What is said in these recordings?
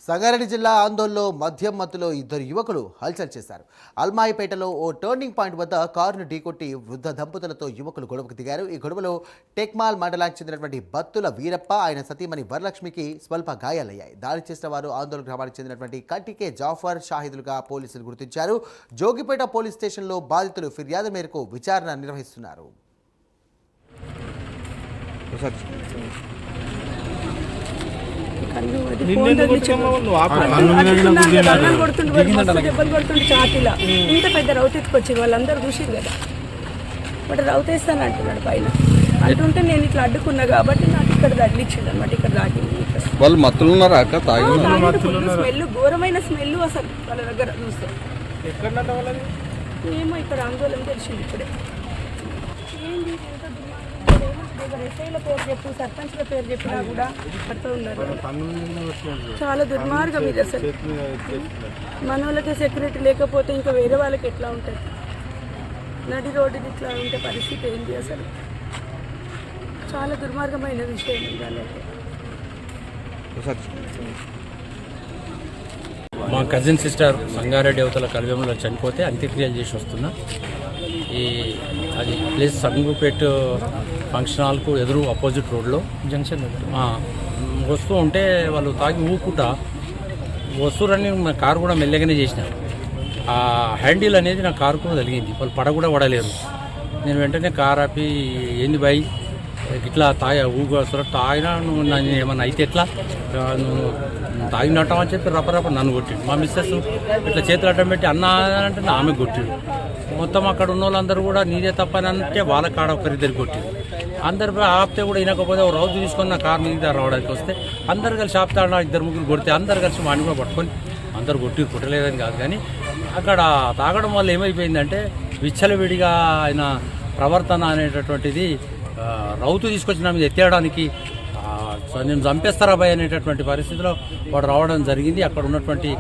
సంగారెడ్డి జిల్లా ఆందోళనలో మద్యం మత్తులో ఇద్దరు యువకులు హల్చల్ చేశారు. అల్మాయిపేటలో ఓ టర్నింగ్ పాయింట్ వద్ద కారును ఢీకొట్టి వృద్ధ దంపతులతో యువకులు గొడవకు దిగారు. ఈ గొడవలో టెక్మాల్ మండలానికి చెందినటువంటి బత్తుల వీరప్ప ఆయన సతీమణి వరలక్ష్మికి స్వల్ప గాయాలయ్యాయి. దాడి చేసిన వారు ఆందోళన గ్రామానికి చెందినటువంటి కటికే జాఫర్ షాహిదులుగా పోలీసులు గుర్తించారు. జోగిపేట పోలీస్ స్టేషన్లో బాధితులు ఫిర్యాదు మేరకు విచారణ నిర్వహిస్తున్నారు. చాటిలా ఇంత పెద్ద రౌతెత్తుకొచ్చింది వాళ్ళందరూ చూసింది కదా, బట్ రౌతేస్తాను అంటున్నాడు పైన అంటుంటే నేను ఇట్లా అడ్డుకున్నా కాబట్టి నాకు ఇక్కడ తగిలిచ్చింది అనమాట. ఇక్కడ తాకింది వాళ్ళు మత్తులు ఉన్నారా అక్క? స్మెల్ ఘోరమైన స్మెల్ అసలు వాళ్ళ దగ్గర చూస్తే ఏమో ఇక్కడ ఆందోళన తెలిసింది ఇప్పుడే. ఏంటి ఎస్ఐల పేరు చెప్పు, సర్పంచ్ల పేరు చెప్పినా కూడా పడుతూ ఉన్నారు. చాలా దుర్మార్గం ఇది అసలు. మన వాళ్ళకి సెక్యూరిటీ లేకపోతే ఇంకా వేరే వాళ్ళకి ఎట్లా ఉంటుంది? నడి రోడ్డు ఇట్లా ఉంటే పరిస్థితి ఏంటి అసలు? చాలా దుర్మార్గమైన విషయం వాళ్ళకి. మా కజిన్ సిస్టర్ సంగారెడ్డి అవతల కల్వ్యంలో చనిపోతే అంత్యక్రియలు చేసి వస్తున్నా. అది ప్లేస్ సంగుపేట్ ఫంక్షన్ హాల్కు ఎదురు అపోజిట్ రోడ్లో జంక్షన్ వస్తూ ఉంటే వాళ్ళు తాగి ఊకుంటా వస్తువురని నా కారు కూడా మెల్లగానే చేసినారు. ఆ హ్యాండిల్ అనేది నా కారు కూడా తగిలింది. వాళ్ళు కూడా పడలేరు. నేను వెంటనే కారు ఆపి ఏంది బై ఇట్లా ఊగు వస్తారు తాగినా నువ్వు నన్ను ఏమన్నా అయితే ఎట్లా నువ్వు తాగినట్టం అని చెప్పి రపరప నన్ను కొట్టిండు. మా మిస్సెస్ ఇట్లా చేతులు అడ్డం పెట్టి అన్న అంటే ఆమె కొట్టిండు. మొత్తం అక్కడ ఉన్న వాళ్ళందరూ కూడా నీదే తప్పని అంటే వాళ్ళ కాడ ఒకరిద్దరికి కొట్టిండు. అందరు ఆపితే కూడా వినకపోతే ఒక రోజు తీసుకొని నా కారు మీద రావడానికి వస్తే అందరు కలిసి ఆపుతాడు. ఇద్దరు ముగ్గురు కొడితే అందరు కలిసి వాడిని కూడా పట్టుకొని అందరు కొట్టలేదని కాదు, కానీ అక్కడ తాగడం వల్ల ఏమైపోయిందంటే విచ్చలవిడిగా ఆయన ప్రవర్తన అనేటటువంటిది రౌతు తీసుకొచ్చిన మీద ఎత్తేయడానికి నేను చంపేస్తారా భయ్ అనేటటువంటి పరిస్థితిలో వాడు రావడం జరిగింది. అక్కడ ఉన్నటువంటి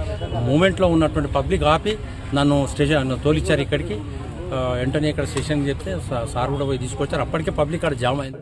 మూమెంట్లో ఉన్నటువంటి పబ్లిక్ ఆపి నన్ను తోలిచ్చారు ఇక్కడికి. వెంటనే ఇక్కడ స్టేషన్కి చెప్తే సార్ కూడా పోయి తీసుకొచ్చారు. అప్పటికే పబ్లిక్ అక్కడ జామ్ అయింది.